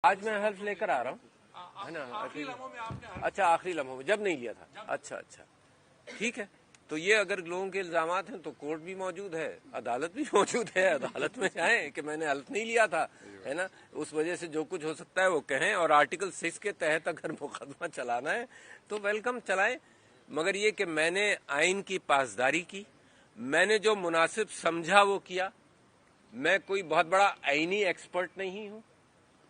آج میں حلف لے کر آ رہا ہوں، ہے نا؟ اچھا، آخری لمحوں میں جب نہیں لیا تھا، اچھا ٹھیک ہے۔ تو یہ اگر لوگوں کے الزامات ہیں تو کورٹ بھی موجود ہے، عدالت بھی موجود ہے، عدالت میں جائیں کہ میں نے حلف نہیں لیا تھا، ہے نا؟ اس وجہ سے جو کچھ ہو سکتا ہے وہ کہیں، اور آرٹیکل 6 کے تحت اگر مقدمہ چلانا ہے تو ویلکم چلائیں، مگر یہ کہ میں نے آئین کی پاسداری کی، میں نے جو مناسب سمجھا وہ کیا۔ میں کوئی بہت بڑا آئینی ایکسپرٹ نہیں ہوں،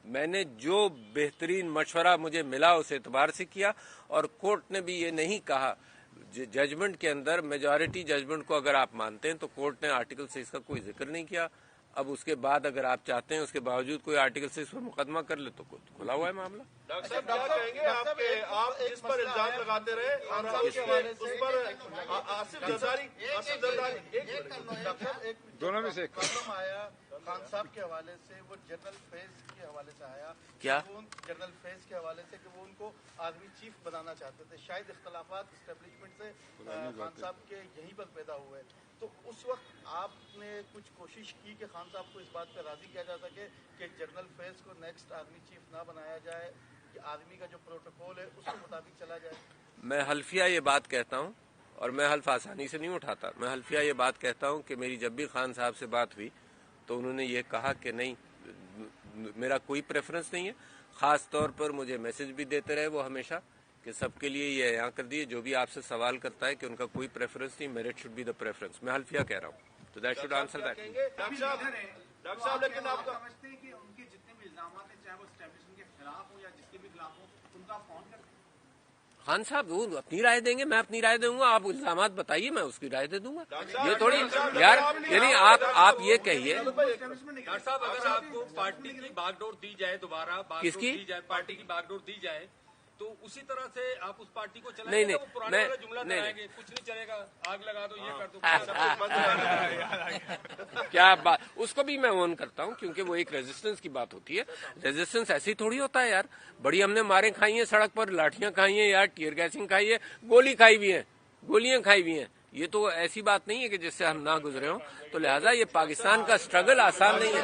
میں نے جو بہترین مشورہ مجھے ملا اس اعتبار سے کیا، اور کورٹ نے بھی یہ نہیں کہا، ججمنٹ کے اندر میجارٹی ججمنٹ کو اگر آپ مانتے ہیں تو کورٹ نے آرٹیکل 6 کا کوئی ذکر نہیں کیا۔ اب اس کے بعد اگر آپ چاہتے ہیں اس کے باوجود کوئی آرٹیکل 6 پر مقدمہ کر لے تو کھلا ہوا ہے معاملہ۔ ڈاکٹر صاحب کیا کہیں گے آپ جس پر الزام لگاتے رہے اور اس پر آصف زرداری دونوں میں سے آیا خان صاحب کے حوالے سے، وہ جنرل فیض کے حوالے سے آیا، کیا جنرل فیض کے حوالے سے کہ وہ ان کو آرمی چیف بنانا چاہتے تھے، شاید اختلافات اسٹیبلشمنٹ سے خان صاحب کے یہیں پر پیدا ہوئے، تو اس وقت آپ نے کچھ کوشش کی کہ خان صاحب کو اس بات پہ راضی کیا جا سکے کہ جنرل فیض کو نیکسٹ آرمی چیف نہ بنایا جائے، کہ آرمی کا جو پروٹوکول ہے اس کے مطابق چلا جائے؟ میں حلفیہ یہ بات کہتا ہوں، اور میں حلف آسانی سے نہیں اٹھاتا، میں حلفیہ یہ بات کہتا ہوں کہ میری جب بھی خان صاحب سے بات ہوئی تو انہوں نے یہ کہا کہ نہیں، میرا کوئی پریفرنس نہیں ہے، خاص طور پر مجھے میسج بھی دیتے رہے وہ ہمیشہ کہ سب کے لیے یہ اعلان کر دیے جو بھی آپ سے سوال کرتا ہے کہ ان کا کوئی پریفرنس نہیں، merit should be the preference. میں حلفیہ کہہ رہا ہوں، تو that should answer that. Doctor صاحب لیکن آپ کا سمجھتے ہیں کہ ان کے جتنے بھی الزامات ہیں، چاہے وہ اسٹیبلشمنٹ کے خلاف ہوں یا جس کے بھی خلاف ہوں، ان کا فون کرتے ہیں؟ خان صاحب وہ اپنی رائے دیں گے، میں اپنی رائے دوں گا، آپ الزامات بتائیے میں اس کی رائے دے دوں گا۔ یہ تھوڑی یار، یعنی آپ یہ کہیے ڈاکٹر صاحب اگر آپ کو پارٹی کی باغ ڈور دی جائے، دوبارہ کس کی؟ پارٹی کی باغ ڈور دی جائے تو اسی طرح سے آپ اس پارٹی کو چلائیں نہیں، گے؟ نہیں، وہ پرانا میں- والا جملہ نہیں، دہرائیں گے، کچھ نہیں چلے گا، آگ لگا دو، یہ کر دو، کیا بات، اس کو بھی میں اون کرتا ہوں کیونکہ وہ ایک ریزسٹنس کی بات ہوتی ہے۔ ریزسٹنس ایسی تھوڑی ہوتا ہے یار، بڑی ہم نے ماریں کھائی ہیں سڑک پر، لاٹھیاں کھائی ہیں یار، ٹیئر گیسنگ کھائی ہے، گولی کھائی بھی ہیں، گولیاں کھائی بھی ہیں، یہ تو ایسی بات نہیں ہے کہ جس سے ہم نہ گزرے ہوں، تو لہٰذا یہ پاکستان کا اسٹرگل آسان نہیں ہے۔